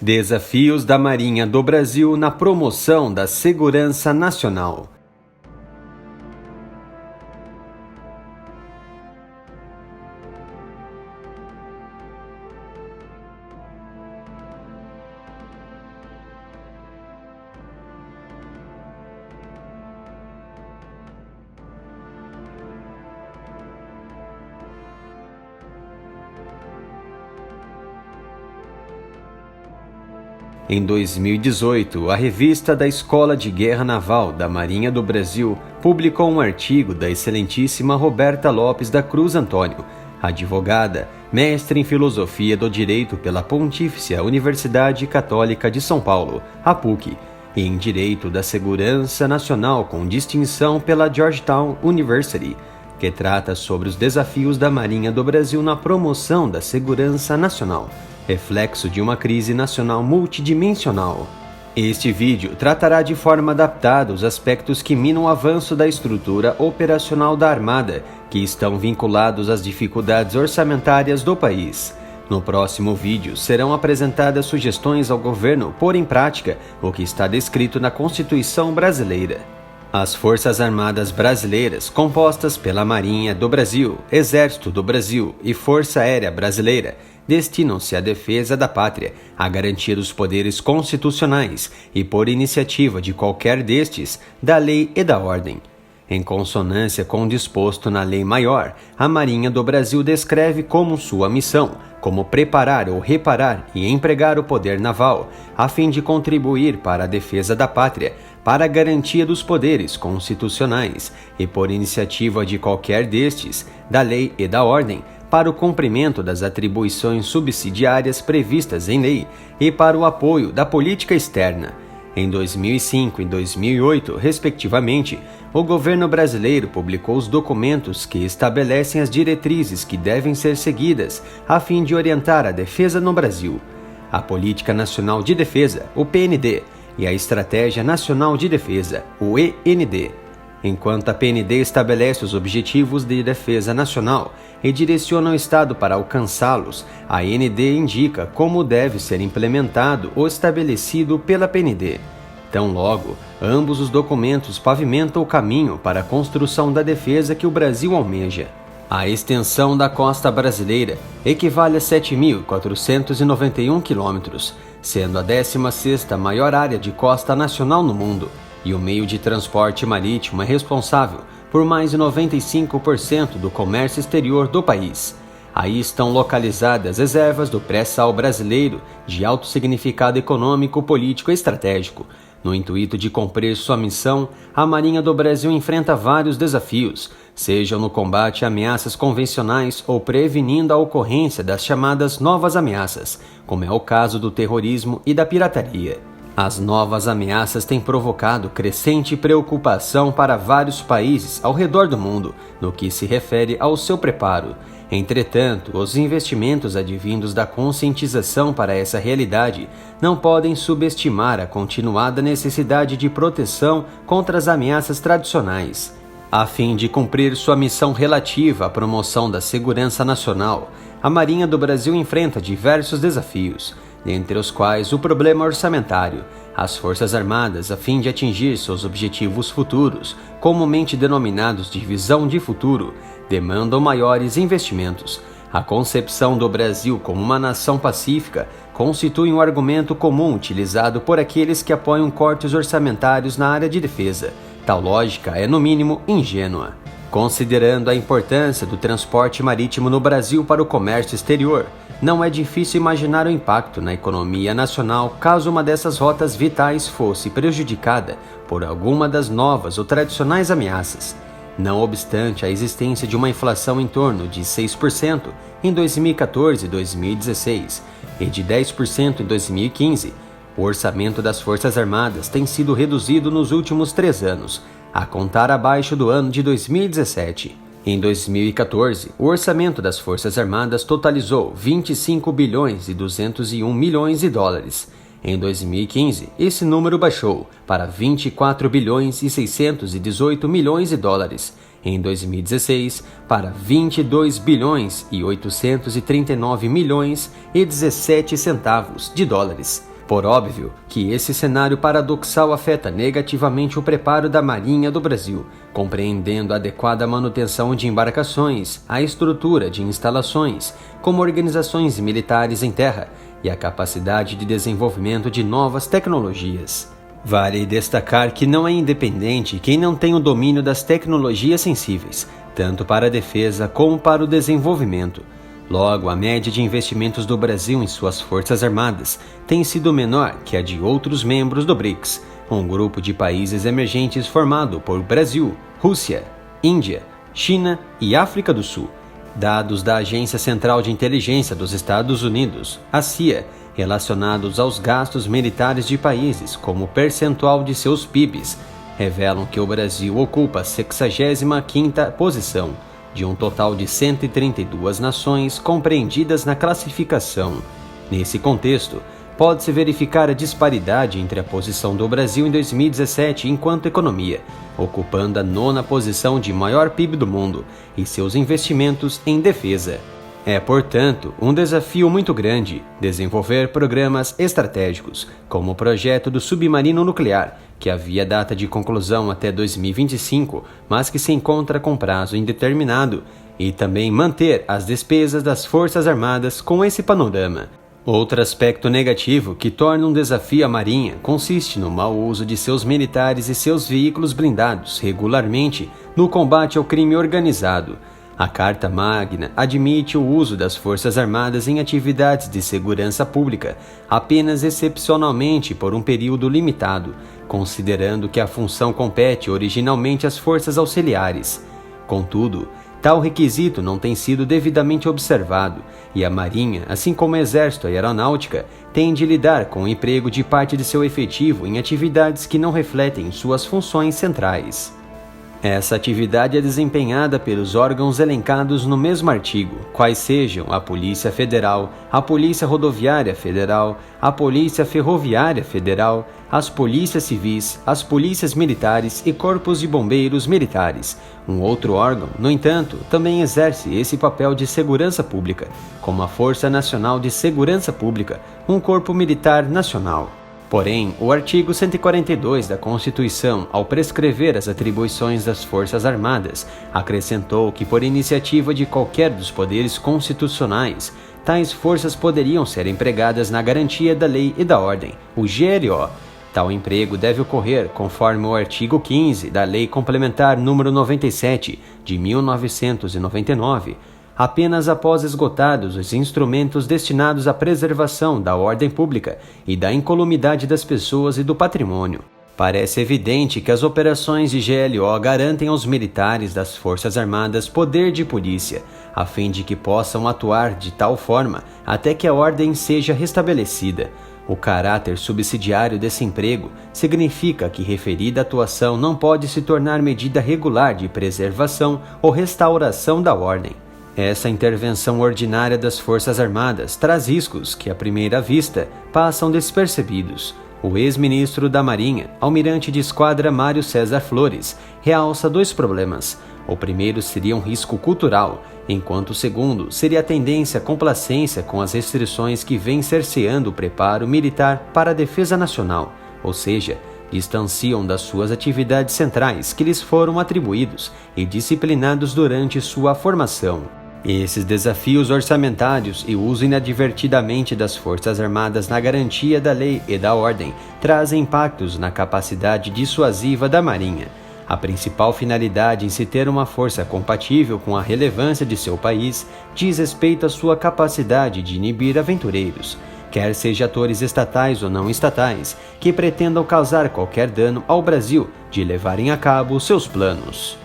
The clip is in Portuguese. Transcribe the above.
Desafios da Marinha do Brasil na promoção da segurança nacional. Em 2018, a revista da Escola de Guerra Naval da Marinha do Brasil publicou um artigo da excelentíssima Roberta Lopes da Cruz Antônio, advogada, mestre em Filosofia do Direito pela Pontifícia Universidade Católica de São Paulo, a PUC, e em Direito da Segurança Nacional com distinção pela Georgetown University, que trata sobre os desafios da Marinha do Brasil na promoção da segurança nacional, reflexo de uma crise nacional multidimensional. Este vídeo tratará de forma adaptada os aspectos que minam o avanço da estrutura operacional da Armada, que estão vinculados às dificuldades orçamentárias do país. No próximo vídeo serão apresentadas sugestões ao governo pôr em prática o que está descrito na Constituição brasileira. As Forças Armadas Brasileiras, compostas pela Marinha do Brasil, Exército do Brasil e Força Aérea Brasileira, destinam-se à defesa da pátria, à garantia dos poderes constitucionais e, por iniciativa de qualquer destes, da lei e da ordem. Em consonância com o disposto na Lei Maior, a Marinha do Brasil descreve como sua missão, como preparar ou reparar e empregar o poder naval, a fim de contribuir para a defesa da pátria, para a garantia dos poderes constitucionais e, por iniciativa de qualquer destes, da lei e da ordem, para o cumprimento das atribuições subsidiárias previstas em lei e para o apoio da política externa. Em 2005 e 2008, respectivamente, o governo brasileiro publicou os documentos que estabelecem as diretrizes que devem ser seguidas a fim de orientar a defesa no Brasil: a Política Nacional de Defesa, o PND, e a Estratégia Nacional de Defesa, o END. Enquanto a PND estabelece os objetivos de defesa nacional e direciona o Estado para alcançá-los, a END indica como deve ser implementado o estabelecido pela PND. Tão logo, ambos os documentos pavimentam o caminho para a construção da defesa que o Brasil almeja. A extensão da costa brasileira equivale a 7.491 quilômetros, sendo a 16ª maior área de costa nacional no mundo, e o meio de transporte marítimo é responsável por mais de 95% do comércio exterior do país. Aí estão localizadas reservas do pré-sal brasileiro de alto significado econômico, político e estratégico. No intuito de cumprir sua missão, a Marinha do Brasil enfrenta vários desafios, sejam no combate a ameaças convencionais ou prevenindo a ocorrência das chamadas novas ameaças, como é o caso do terrorismo e da pirataria. As novas ameaças têm provocado crescente preocupação para vários países ao redor do mundo, no que se refere ao seu preparo. Entretanto, os investimentos advindos da conscientização para essa realidade não podem subestimar a continuada necessidade de proteção contra as ameaças tradicionais. A fim de cumprir sua missão relativa à promoção da segurança nacional, a Marinha do Brasil enfrenta diversos desafios, dentre os quais o problema orçamentário. As Forças Armadas, a fim de atingir seus objetivos futuros, comumente denominados de visão de futuro, demandam maiores investimentos. A concepção do Brasil como uma nação pacífica constitui um argumento comum utilizado por aqueles que apoiam cortes orçamentários na área de defesa. Tal lógica é, no mínimo, ingênua. Considerando a importância do transporte marítimo no Brasil para o comércio exterior, não é difícil imaginar o impacto na economia nacional caso uma dessas rotas vitais fosse prejudicada por alguma das novas ou tradicionais ameaças. Não obstante a existência de uma inflação em torno de 6% em 2014 e 2016 e de 10% em 2015, o orçamento das Forças Armadas tem sido reduzido nos últimos 3 anos, a contar abaixo do ano de 2017. Em 2014, o orçamento das Forças Armadas totalizou 25 bilhões e 201 milhões de dólares. Em 2015, esse número baixou para 24 bilhões e 618 milhões de dólares. Em 2016, para 22 bilhões e 839 milhões e 17 centavos de dólares. Por óbvio que esse cenário paradoxal afeta negativamente o preparo da Marinha do Brasil, compreendendo a adequada manutenção de embarcações, a estrutura de instalações, como organizações militares em terra, e a capacidade de desenvolvimento de novas tecnologias. Vale destacar que não é independente quem não tem o domínio das tecnologias sensíveis, tanto para a defesa como para o desenvolvimento. Logo, a média de investimentos do Brasil em suas forças armadas tem sido menor que a de outros membros do BRICS, um grupo de países emergentes formado por Brasil, Rússia, Índia, China e África do Sul. Dados da Agência Central de Inteligência dos Estados Unidos, a CIA, relacionados aos gastos militares de países como percentual de seus PIBs, revelam que o Brasil ocupa a 65ª posição, de um total de 132 nações compreendidas na classificação. Nesse contexto, pode-se verificar a disparidade entre a posição do Brasil em 2017 enquanto economia, ocupando a 9ª posição de maior PIB do mundo, e seus investimentos em defesa. É, portanto, um desafio muito grande desenvolver programas estratégicos, como o projeto do submarino nuclear, que havia data de conclusão até 2025, mas que se encontra com prazo indeterminado, e também manter as despesas das Forças Armadas com esse panorama. Outro aspecto negativo que torna um desafio à Marinha consiste no mau uso de seus militares e seus veículos blindados regularmente no combate ao crime organizado. A Carta Magna admite o uso das Forças Armadas em atividades de segurança pública, apenas excepcionalmente por um período limitado, considerando que a função compete originalmente às forças auxiliares. Contudo, tal requisito não tem sido devidamente observado, e a Marinha, assim como o Exército e a Aeronáutica, tem de lidar com o emprego de parte de seu efetivo em atividades que não refletem suas funções centrais. Essa atividade é desempenhada pelos órgãos elencados no mesmo artigo, quais sejam a Polícia Federal, a Polícia Rodoviária Federal, a Polícia Ferroviária Federal, as Polícias Civis, as Polícias Militares e Corpos de Bombeiros Militares. Um outro órgão, no entanto, também exerce esse papel de segurança pública, como a Força Nacional de Segurança Pública, um corpo militar nacional. Porém, o artigo 142 da Constituição, ao prescrever as atribuições das Forças Armadas, acrescentou que, por iniciativa de qualquer dos poderes constitucionais, tais forças poderiam ser empregadas na garantia da lei e da ordem, o GLO. Tal emprego deve ocorrer conforme o artigo 15 da Lei Complementar nº 97, de 1999, apenas após esgotados os instrumentos destinados à preservação da ordem pública e da incolumidade das pessoas e do patrimônio. Parece evidente que as operações de GLO garantem aos militares das Forças Armadas poder de polícia, a fim de que possam atuar de tal forma até que a ordem seja restabelecida. O caráter subsidiário desse emprego significa que referida atuação não pode se tornar medida regular de preservação ou restauração da ordem. Essa intervenção ordinária das Forças Armadas traz riscos que, à primeira vista, passam despercebidos. O ex-ministro da Marinha, almirante de esquadra Mário César Flores, realça dois problemas. O primeiro seria um risco cultural, enquanto o segundo seria a tendência à complacência com as restrições que vêm cerceando o preparo militar para a defesa nacional, ou seja, distanciam das suas atividades centrais que lhes foram atribuídos e disciplinados durante sua formação. Esses desafios orçamentários e o uso inadvertidamente das Forças Armadas na garantia da lei e da ordem trazem impactos na capacidade dissuasiva da Marinha. A principal finalidade em se ter uma força compatível com a relevância de seu país diz respeito à sua capacidade de inibir aventureiros, quer seja atores estatais ou não estatais, que pretendam causar qualquer dano ao Brasil de levarem a cabo seus planos.